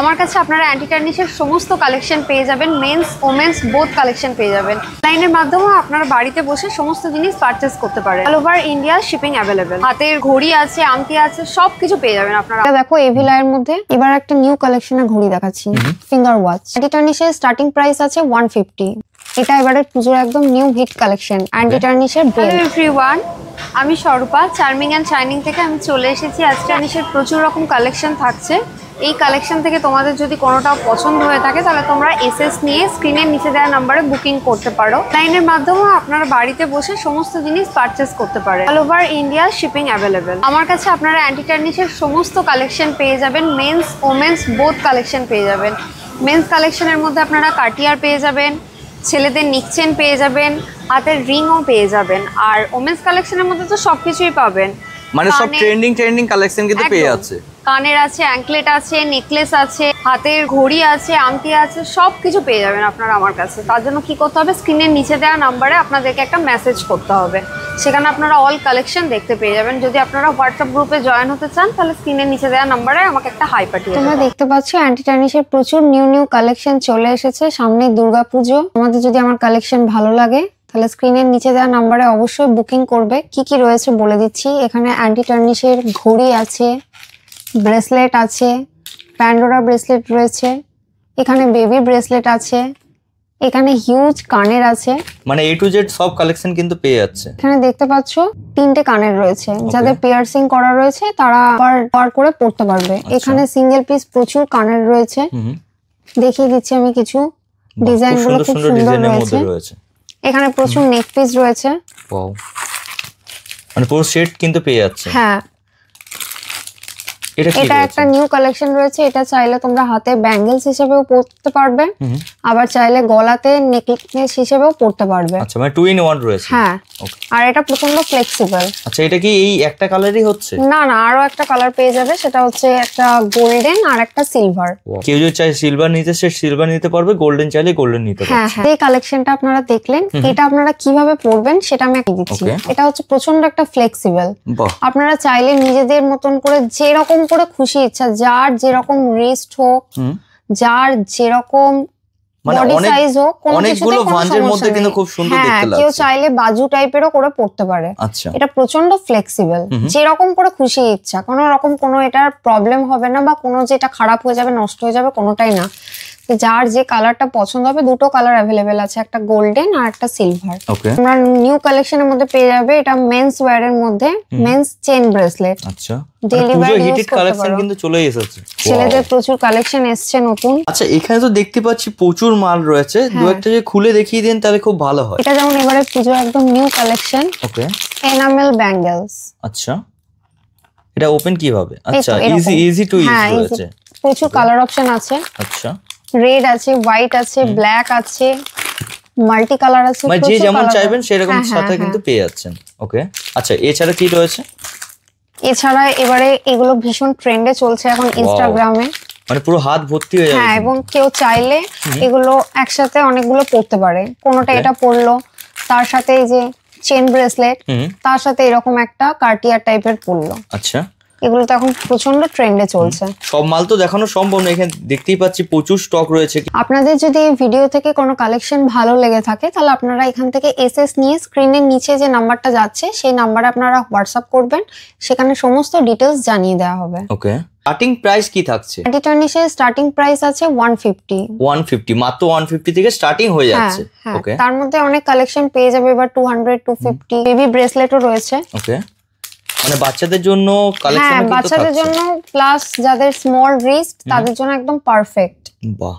আমার কাছে আপনারা অ্যান্টি টার্নিশের সমস্ত কালেকশন পেয়ে যাবেন, মেন্স ওমেন্স বোথ কালেকশন পেয়ে যাবেন। লাইনের মাধ্যমে আপনারা বাড়িতে বসে সমস্ত জিনিস পারচেজ করতে পারেন। All over India shipping available. হাতের ঘড়ি আছে, আংটি আছে, সবকিছু পেয়ে যাবেন আপনারা। দেখো এভিলাইয়ের মধ্যে এবার একটা নিউ কালেকশনের ঘড়ি দেখাচ্ছি, ফিঙ্গার ওয়াচ। অ্যান্টি টার্নিশের স্টার্টিং প্রাইস আছে 150। এটা এবারে পুজোর একদম নিউ হিট কালেকশন, অ্যান্টি টার্নিশের বেল্ট। এভরিওয়ান, আমি স্বরূপা, চার্মিং অ্যান্ড শাইনিং থেকে আমি চলে এসেছি। আজকে টার্নিশের প্রচুর রকম কালেকশন থাকছে। এই কালেকশন থেকে তোমাদের যদি কোনোটাও পছন্দ হয়ে থাকে তাহলে তোমরা এসএস নিয়ে স্ক্রিনের নিচে দেওয়া নাম্বারে বুকিং করতে পারো। লাইনের মাধ্যমে আপনারা বাড়িতে বসে সমস্ত জিনিস পারচেস করতে পারেন। All over India shipping available. আমার কাছে আপনারা অ্যান্টি টার্নিশের সমস্ত কালেকশন পেয়ে যাবেন, মেন্স ওমেন্স বোথ কালেকশন পেয়ে যাবেন। মেন্স কালেকশনের মধ্যে আপনারা কাটিয়ার পেয়ে যাবেন, ছেলেদের নিকচেন পেয়ে যাবেন, হাতের রিংও পেয়ে যাবেন। আর ওমেন্স কালেকশনের মধ্যে তো সবকিছুই পাবেন, মানে সব ট্রেন্ডিং কালেকশন কিন্তু পেয়ে যাচ্ছে। কানের আছে, অ্যাঙ্কলেট আছে, নেকলেস আছে, হাতের ঘড়ি আছে, আংটি আছে, সবকিছু পেয়ে যাবেন আপনারা আমার কাছে। তার জন্য কি করতে হবে, স্ক্রিনের নিচে দেওয়া নাম্বারে আপনাদেরকে একটা মেসেজ করতে হবে, সেখানে আপনারা অল কালেকশন দেখতে পেয়ে যাবেন। যদি আপনারা হোয়াটসঅ্যাপ গ্রুপে জয়েন হতে চান তাহলে স্ক্রিনের নিচে দেওয়া নাম্বারে আমাকে একটা হাই পাঠিয়ে তোমরা দেখতে পাচ্ছ অ্যান্টি টার্নিশের প্রচুর নিউ কালেকশন চলে এসেছে। সামনে দুর্গাপুজো, আমাদের যদি আমার কালেকশন ভালো লাগে তাহলে স্ক্রিনের নিচে দেওয়া নাম্বারে অবশ্যই বুকিং করবে। কি কি রয়েছে বলে দিচ্ছি। এখানে অ্যান্টি টার্নিশের ঘড়ি আছে, ব্রেসলেট আছে, প্যান্ডোরা ব্রেসলেট রয়েছে, এখানে বেবি ব্রেসলেট আছে, এখানে হিউজ কানের আছে, মানে এ টু জেড সব কালেকশন কিন্তু পেয়ে যাচ্ছে। এখানে দেখতে পাচ্ছ 3টে কানের রয়েছে, যাদের পিয়ার্সিং করা রয়েছে তারা বার করে পড়তে পারবে। এখানে সিঙ্গেল পিস প্রচুর কানের রয়েছে, দেখিয়ে দিচ্ছি আমি কিছু ডিজাইন গুলো, খুব সুন্দর রয়েছে। এখানে প্রচুর নেক পিস রয়েছে, মানে পুরো সেট কিন্তু পেয়ে যাচ্ছে। হ্যাঁ, এটা একটা নিউ কালেকশন রয়েছে। এটা চাইলে তোমরা হাতে ব্যাঙ্গেলস হিসেবেও পরতে পারবে, আবার চাইলে গলাতে নেকলেস হিসেবেও পরতে পারবে। আচ্ছা, মানে 2 in 1 রয়েছে। হ্যাঁ, আর এটা প্রচন্ড ফ্লেক্সিবল। আচ্ছা, এটা কি এই একটা কালারই হচ্ছে? না, আরো একটা কালার পেয়ে যাবে, সেটা হচ্ছে একটা গোল্ডেন আর একটা সিলভার। কেউ যদি চাই সিলভার নিতে সে সিলভার নিতে পারবে, গোল্ডেন চাইলে গোল্ডেন নিতে পারবে। হ্যাঁ, এই কালেকশনটা আপনারা দেখলেন, এটা আপনারা কিভাবে পরবেন সেটা আমি দিচ্ছি। এটা হচ্ছে প্রচন্ড একটা ফ্লেক্সিবল। আপনারা চাইলে নিজেদের মতন করে যেরকম করে খুশি ইচ্ছা, যার যেরকম রিস্ট হোক, যার যেরকম বডি সাইজ হোক, অনেকগুলো ভাঁজের মধ্যে কিন্তু খুব সুন্দর দেখতে লাগছে। কেউ চাইলে বাজু টাইপেরও করে পড়তে পারে। আচ্ছা, এটা প্রচন্ড ফ্লেক্সিবল, যেরকম করে খুশি ইচ্ছা, কোনো রকম কোনো এটার প্রবলেম হবে না বা কোনো যেটা খারাপ হয়ে যাবে, নষ্ট হয়ে যাবে, কোনোটাই না। যার যে কালারটা পছন্দ হবে, দুটো কালার অ্যাভেলেবেল আছে, একটা গোল্ডেন আর একটা সিলভার। তোমরা নিউ কালেকশনের মধ্যে পেয়ে যাবে। এটা মেন্স ওয়্যার এর মধ্যে মেন্স চেইন ব্রেসলেট। আচ্ছা, পুজো হিটেড কালেকশন কিন্তু চলে এসেছে। ছেলেদের প্রচুর কালেকশন এসছে নতুন। আচ্ছা, এখানে তো দেখতে পাচ্ছি প্রচুর মাল রয়েছে, দু একটা যে খুলে দেখিয়ে দেন তাহলে খুব ভালো হয়। এটা যেমন এবারে পুজো একদম নিউ কালেকশন, ওকে, এনামেল ব্যাঙ্গেলস। আচ্ছা, এটা ওপেন কিভাবে? আচ্ছা, ইজি টু ইউজ রয়েছে, প্রচুর কালার অপশন আছে। আচ্ছা, রেড আছে, হোয়াইট আছে, ব্ল্যাক আছে, মাল্টি কালার আছে, মানে যে যেমন চাইবেন সেরকম সাথে কিন্তু পেয়ে যাচ্ছেন। ওকে, আচ্ছা, এছাড়া কি রয়েছে? এছাড়া এবারে এগুলো ভীষণ ট্রেন্ডে চলছে এখন ইনস্টাগ্রামে, মানে পুরো হাত ভর্তি হয়ে যাবে। হ্যাঁ, এবং কেউ চাইলে এগুলো একসাথে অনেকগুলো পরতে পারে। কোনোটা এটা পরলো, তার সাথে এই যে চেন ব্রেসলেট, তার সাথে এরকম একটা কার্টিয়ার টাইপের পরলো। আচ্ছা, এগুলো তো এখন প্রচন্ড ট্রেন্ডে চলছে। সব মাল তো দেখানো সম্ভব না, এখানে দেখতেই পাচ্ছি প্রচুর স্টক রয়েছে। আপনাদের যদি এই ভিডিও থেকে কোনো কালেকশন ভালো লেগে থাকে তাহলে আপনারা এখান থেকে এসএস নিয়ে স্ক্রিনের নিচে যে নাম্বারটা যাচ্ছে সেই নাম্বারে আপনারা হোয়াটসঅ্যাপ করবেন, সেখানে সমস্ত ডিটেলস জানিয়ে দেওয়া হবে। ওকে, স্টার্টিং প্রাইস কি থাকছে? অ্যান্টি টার্নিশের স্টার্টিং প্রাইস আছে 150, মাত্র 150 থেকে স্টার্টিং হয়ে যাচ্ছে। ওকে, তার মধ্যে অনেক কালেকশন পেয়ে যাবে এবার 200, 250। বেবি ব্রেসলেটও রয়েছে। ওকে, মানে বাচ্চাদের জন্য কালেকশন। হ্যাঁ, বাচ্চাদের জন্য প্লাস যাদের স্মল রিস্ট তাদের জন্য একদম পারফেক্ট। বাহ,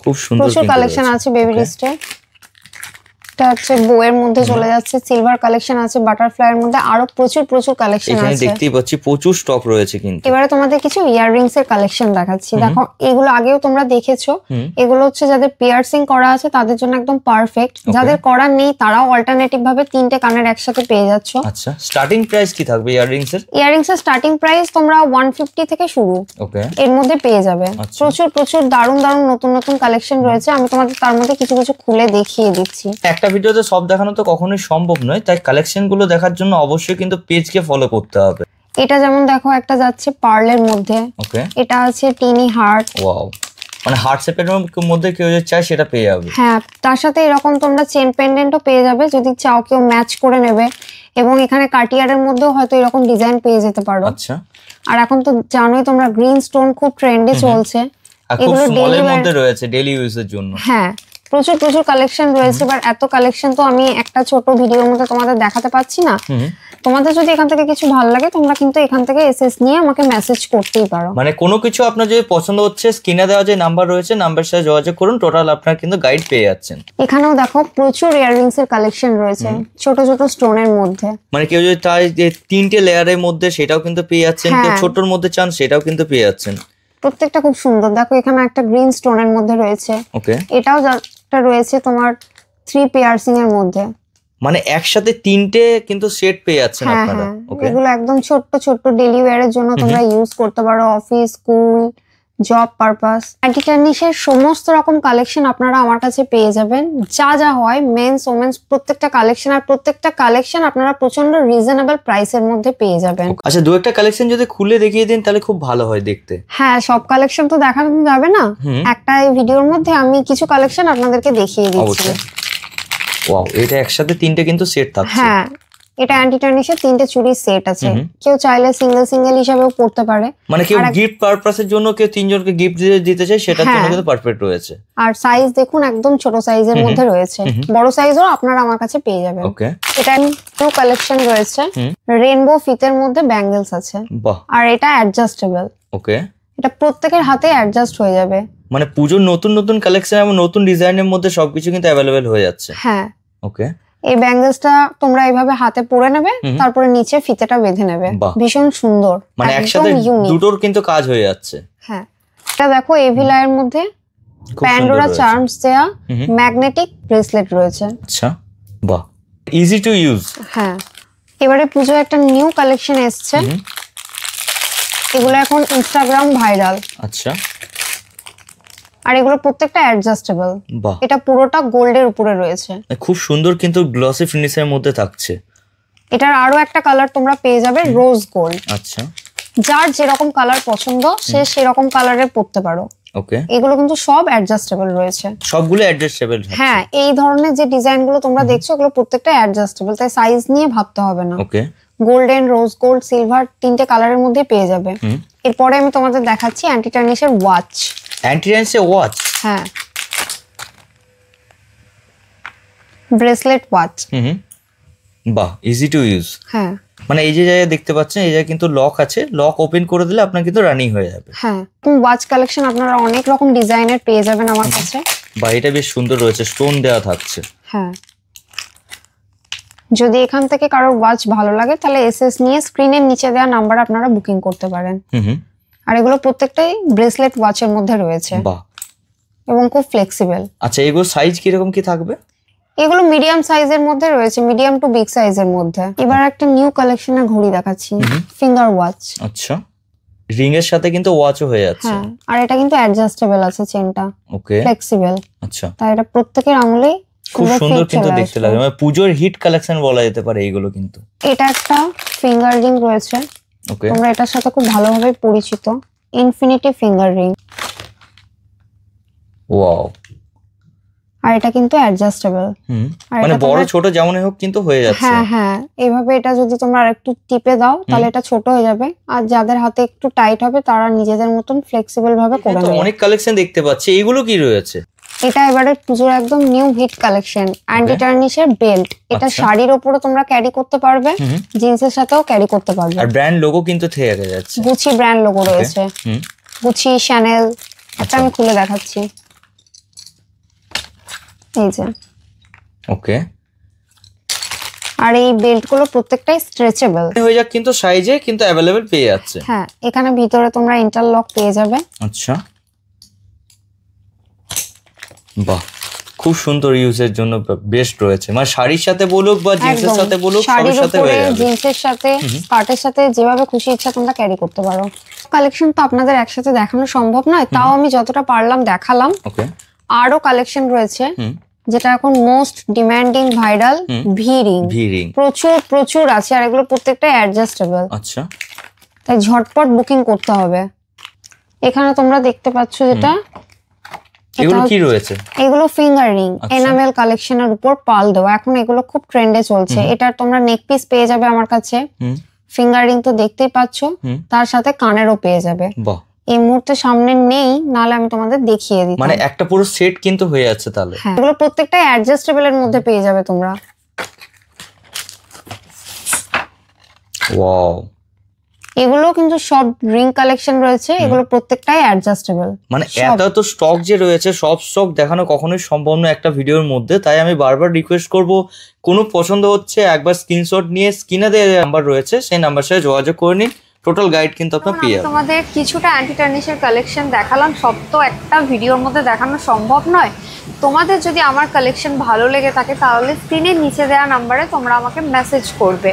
খুব সুন্দর প্রচুর কালেকশন আছে বেবি রিস্টে। এটা হচ্ছে বউয়ের মধ্যে চলে যাচ্ছে, সিলভার কালেকশন আছে, বাটারফ্লাই এর মধ্যে আরো প্রচুর কালেকশন আছে। এখানে দেখতেই পাচ্ছি প্রচুর স্টক রয়েছে। কিন্তু এবারে তোমাদের কিছু ইয়াররিংস এর কালেকশন দেখাচ্ছি। দেখো, এগুলো আগেও তোমরা দেখেছো। এগুলো হচ্ছে যাদের পিয়ার্সিং করা আছে তাদের জন্য একদম পারফেক্ট। যাদের করা নেই তারাও অল্টারনেটিভ ভাবে 3টে কানের একসাথে পেয়ে যাচ্ছ। আচ্ছা, স্টার্টিং প্রাইস কি থাকবে ইয়াররিংস এর? ইয়াররিংস এর স্টার্টিং প্রাইস তোমরা 150 থেকে শুরু। ওকে, এর মধ্যে পেয়ে যাবে। প্রচুর দারুণ নতুন কালেকশন রয়েছে। আমি তোমাদের তার মধ্যে কিছু খুলে দেখিয়ে দিচ্ছি। একটা ভিডিওতে সব দেখানো তো কখনোই সম্ভব নয়, তাই কালেকশন গুলো দেখার জন্য অবশ্যই কিন্তু পেজকে ফলো করতে হবে। এটা যেমন দেখো একটা যাচ্ছে পার্লের মধ্যে, ওকে, এটা আছে টিনি হার্ট। ওয়াও, মানে হার্ট শেপের মধ্যে কেউ যদি চায় সেটা পেয়ে যাবে। হ্যাঁ, তার সাথে এরকম তোমরা চেন পেন্ডেন্টও পেয়ে যাবে যদি চাও কেউ ম্যাচ করে নেবে। এবং এখানে কাটিয়ারের মধ্যেও হয়তো এরকম ডিজাইন পেয়ে যেতে পারো। আচ্ছা, আর এখন তো জানোই তোমরা গ্রিন স্টোন খুব ট্রেন্ডে চলছে, আর খুব স্মলের মধ্যে রয়েছে ডেইলি ইউজের জন্য। হ্যাঁ, প্রচুর প্রচুর কালেকশন রয়েছে, বাট এত কালেকশন তো আমি একটা ছোট ভিডিওর মধ্যে তোমাদের দেখাতে পাচ্ছি না। তোমাদের যদি এখান থেকে কিছু ভালো লাগে তোমরা কিন্তু এখান থেকে এসএস নিয়ে আমাকে মেসেজ করতেই পারো। মানে কোনো কিছু আপনার যদি পছন্দ হচ্ছে স্ক্রিনে দেওয়া যে নাম্বার রয়েছে, নাম্বারের সাথে যোগাযোগ করুন, টোটাল আপনার কিন্তু গাইড পেয়ে যাচ্ছেন। এখানেও দেখো প্রচুর ইয়াররিংস এর কালেকশন রয়েছে ছোট ছোট স্টোনের মধ্যে। মানে কেউ যদি চায় যে 3টে লেয়ারের মধ্যে সেটাও কিন্তু পেয়ে যাচ্ছেন, কেউ ছোটর মধ্যে চান সেটাও কিন্তু পেয়ে যাচ্ছেন। প্রত্যেকটা খুব সুন্দর। দেখো এখানে একটা গ্রিন স্টোনের মধ্যে রয়েছে, ওকে, এটাও একটা রয়েছে তোমার 3 পিয়ার্সিং এর মধ্যে। মানে একসাথে 3টে কিন্তু সেট পেয়ে যাচ্ছেন আপনারা। ওকে, এগুলো একদম ছোট্ট ছোট্ট ডেইলি ওয়্যারের জন্য তোমরা ইউজ করতে পারো, office, school, job purpose. Anti টার্নিশের সমস্ত রকম কালেকশন আপনারা আমার কাছে পেয়ে যাবেন। যা যা হয় মেন্স ওমেন্স প্রত্যেকটা কালেকশন, আর প্রত্যেকটা কালেকশন আপনারা প্রচন্ড রিজনেবল প্রাইসের মধ্যে পেয়ে যাবেন। আচ্ছা, দু একটা কালেকশন যদি খুলে দেখিয়ে দিন তাহলে খুব ভালো হয় দেখতে। হ্যাঁ, সব কালেকশন তো দেখানো যাবে না, একটা ভিডিওর মধ্যে আমি কিছু কালেকশন আপনাদেরকে দেখিয়ে দিচ্ছি। ওয়াও, এটা একসাথে 3টে কিন্তু সেট থাকছে। হ্যাঁ, এটা অ্যান্টি টার্নিশের 3টে চুড়ির সেট আছে। কেউ চাইলে সিঙ্গেল সিঙ্গেল হিসাবেও পড়তে পারে, মানে কেউ গিফট পারপাসের জন্য কেউ 3জনকে গিফট দিতে চায় সেটার জন্য কিন্তু পারফেক্ট রয়েছে। আর সাইজ দেখুন একদম ছোট সাইজের মধ্যে রয়েছে, বড় সাইজও আপনারা আমার কাছে পেয়ে যাবেন। ওকে, এটা নিউ কালেকশন রয়েছে, রেইনবো ফিতের মধ্যে ব্যাঙ্গেলস আছে। বাহ, আর এটা অ্যাডজাস্টেবল। ওকে, এটা প্রত্যেকের হাতে অ্যাডজাস্ট হয়ে যাবে। মানে পুজোর নতুন নতুন কালেকশন এবং নতুন ডিজাইনের মধ্যে সবকিছু কিন্তু অ্যাভেলেবেল হয়ে যাচ্ছে। হ্যাঁ, ওকে, এই ব্যাঙ্গেলসটা তোমরা এইভাবে হাতে পরে নেবে, তারপরে নিচে ফিতেটা বেঁধে নেবে। ভীষণ সুন্দর, মানে একসাথে দুটোর কিন্তু কাজ হয়ে যাচ্ছে। হ্যাঁ, এটা দেখো এভিলাইয়ের মধ্যে প্যান্ডোরা চার্মস দেয়া ম্যাগনেটিক ব্রেসলেট রয়েছে। আচ্ছা, বাহ, ইজি টু ইউজ। হ্যাঁ, এবারে পুজো একটা নিউ কালেকশন এসছে, এগুলো এখন ইনস্টাগ্রাম ভাইরাল। আচ্ছা, আর এগুলো প্রত্যেকটা অ্যাডজাস্টেবল। বাহ, এটা পুরোটা গোল্ডের উপরে রয়েছে, খুব সুন্দর কিন্তু গ্লসি ফিনিশের মধ্যে থাকছে। এটার আরো একটা কালার তোমরা পেয়ে যাবে রোজ গোল্ড। আচ্ছা, যার যেরকম কালার পছন্দ সে সেরকম কালারের পরতে পারো। ওকে, এগুলো কিন্তু সব অ্যাডজাস্টেবল রয়েছে, সবগুলো অ্যাডজাস্টেবল। হ্যাঁ, এই ধরনের যে ডিজাইন গুলো তোমরা দেখছো এগুলো প্রত্যেকটা অ্যাডজাস্টেবল, তাই সাইজ নিয়ে ভাবতে হবে না। ওকে, গোল্ডেন, রোজ গোল্ড, সিলভার 3টে কালারের মধ্যে পেয়ে যাবে। এরপরে আমি তোমাদের দেখাচ্ছি অ্যান্টি টার্নিশের ওয়াচ। অ্যান্টি টার্নিশের ওয়াচ, হ্যাঁ, ব্রেসলেট ওয়াচ। বাহ, ইজি টু ইউজ। হ্যাঁ, মানে এই যে জায়গায় দেখতে পাচ্ছেন এই জায়গায় কিন্তু লক আছে, লক ওপেন করে দিলে আপনার কিন্তু রানিং হয়ে যাবে। হ্যাঁ, ওয়াচ কালেকশন আপনারা অনেক রকম ডিজাইনের পেয়ে যাবেন আমার কাছে। বা এটা বেশ সুন্দর রয়েছে, স্টোন দেওয়া থাকছে। হ্যাঁ, যদি এখান থেকে কারোর ওয়াচ ভালো লাগে তাহলে এসএস নিয়ে স্ক্রিনের নিচে দেওয়া নাম্বার আপনারা বুকিং করতে পারেন। আর এগুলো প্রত্যেকটাই ব্রেসলেট ওয়াচের মধ্যে রয়েছে। বাহ, এবং খুব ফ্লেক্সিবল। আচ্ছা, এগুলো সাইজ কিরকম কি থাকবে? এগুলো মিডিয়াম সাইজের মধ্যে রয়েছে, মিডিয়াম টু বিগ সাইজের মধ্যে। এবার একটা নিউ কালেকশনের ঘড়ি দেখাচ্ছি, ফিঙ্গার ওয়াচ। আচ্ছা, রিং এর সাথে কিন্তু ওয়াচও হয়ে যাচ্ছে। হ্যাঁ, আর এটা কিন্তু অ্যাডজাস্টেবল আছে, চেনটা ওকে, ফ্লেক্সিবল। আচ্ছা, তাই এটা প্রত্যেকের আঙুলেই খুব সুন্দর কিন্তু দেখতে লাগে, মানে পুজোর হিট কালেকশন বলা যেতে পারে এইগুলো কিন্তু। এটা একটা ফিঙ্গার রিং রয়েছে, ওকে, তোমরা এটার সাথে খুব ভালোভাবে পরিচিত, ইনফিনিটি ফিঙ্গার রিং। ওয়াও, আর এটা কিন্তু অ্যাডজাস্টেবল, মানে বড় ছোট যেমনই হোক কিন্তু হয়ে যাচ্ছে। হ্যাঁ হ্যাঁ, এইভাবে এটা যদি তোমরা আরেকটু টিপে দাও তাহলে এটা ছোট হয়ে যাবে, আর যাদের হাতে একটু টাইট হবে তারা নিজেদের মতন ফ্লেক্সিবল ভাবে করে নেবে। অনেক কালেকশন দেখতে পাচ্ছি, এইগুলো কি রয়েছে? এটা এবারে পুজোর একদম নিউ হিট কালেকশন, অ্যান্টি টার্নিশের বেল্ট। এটা শাড়ির উপরে তোমরা ক্যারি করতে পারবে, জিন্সের সাথেও ক্যারি করতে পারবে। আর ব্র্যান্ড লোগো কিন্তু থেকে যাচ্ছে, গুচি ব্র্যান্ড লোগো রয়েছে, গুচি, শ্যানেল। এটা আমি খুলে দেখাচ্ছি, এই যে। ওকে, আর এই বেল্ট গুলো প্রত্যেকটাই স্ট্রেচেবল হয়ে যাক, কিন্তু সাইজে কিন্তু অ্যাভেলেবল পেয়ে যাচ্ছে। হ্যাঁ, এখানে ভিতরে তোমরা ইন্টারলক পেয়ে যাবে। আচ্ছা, বাহ, খুব সুন্দর ইউজের জন্য বেস্ট রয়েছে, মানে শাড়ির সাথে বলুক বা জিন্সের সাথে বলুক, সবার সাথে হয়ে যাবে। জিন্সের সাথে, স্কার্টের সাথে, যেভাবে খুশি ইচ্ছা তোমরা ক্যারি করতে পারো। কালেকশন তো আপনাদের একসাথে দেখানো সম্ভব নয়, তাও আমি যতটা পারলাম দেখালাম। ওকে, আরো কালেকশন রয়েছে যেটা এখন most demanding viral, V ring. V ring প্রচুর প্রচুর আছে, আর এগুলো প্রত্যেকটা অ্যাডজাস্টেবল। আচ্ছা, তাই ঝটপট বুকিং করতে হবে। এখানে তোমরা দেখতে পাচ্ছ যেটা, এগুলো কি রয়েছে? এগুলো ফিঙ্গার রিং, এনামেল কালেকশনের উপর পাল দেওয়া, এখন এগুলো খুব ট্রেন্ডে চলছে। এটা তোমরা নেক পিস পেয়ে যাবে আমার কাছে, ফিঙ্গার রিং তো দেখতেই পাচ্ছ, তার সাথে কানেরও পেয়ে যাবে। বাহ, এই মুহূর্তে সামনে নেই, নালে আমি তোমাদের দেখিয়ে দিই। মানে একটা পুরো সেট কিন্তু হয়ে যাচ্ছে তাহলে। হ্যাঁ, এগুলো প্রত্যেকটাই অ্যাডজাস্টেবল এর মধ্যে পেয়ে যাবে তোমরা। ওয়াও, এগুলো কিন্তু সব রিং কালেকশন রয়েছে, এগুলো প্রত্যেকটাই অ্যাডজাস্টেবল। মানে এত তো স্টক যে রয়েছে, সব স্টক দেখানো কখনোই সম্ভব না একটা ভিডিওর মধ্যে, তাই আমি বারবার রিকোয়েস্ট করব, কোনো পছন্দ হচ্ছে একবার স্ক্রিনশট নিয়ে স্ক্রিনে দেওয়া নাম্বার রয়েছে সেই নাম্বার সাথে যোগাযোগ করে নিন, টোটাল গাইড কিন্তু আপনার পেয়ে যাবেন। তোমাদের কিছুটা অ্যান্টি টার্নিশের কালেকশন দেখালাম, সব তো একটা ভিডিওর মধ্যে দেখানো সম্ভব নয়। তোমাদের যদি আমার কালেকশন ভালো লেগে থাকে তাহলে স্ক্রিনের নিচে দেওয়া নাম্বারে তোমরা আমাকে মেসেজ করবে।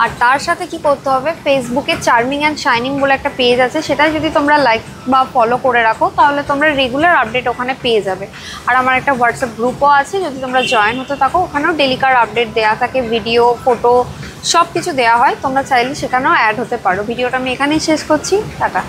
আর তার সাথে কি করতে হবে, ফেসবুকে চার্মিং অ্যান্ড শাইনিং বলে একটা পেজ আছে, সেটা যদি তোমরা লাইক বা ফলো করে রাখো তাহলে তোমরা রেগুলার আপডেট ওখানে পেয়ে যাবে। আর আমার একটা হোয়াটসঅ্যাপ গ্রুপও আছে, যদি তোমরা জয়েন হতে থাকো ওখানেও ডেলিকার আপডেট দেওয়া থাকে, ভিডিও ফটো সব কিছু দেওয়া হয়, তোমরা চাইলে সেখানেও অ্যাড হতে পারো। ভিডিওটা আমি এখানেই শেষ করছি, টাটা।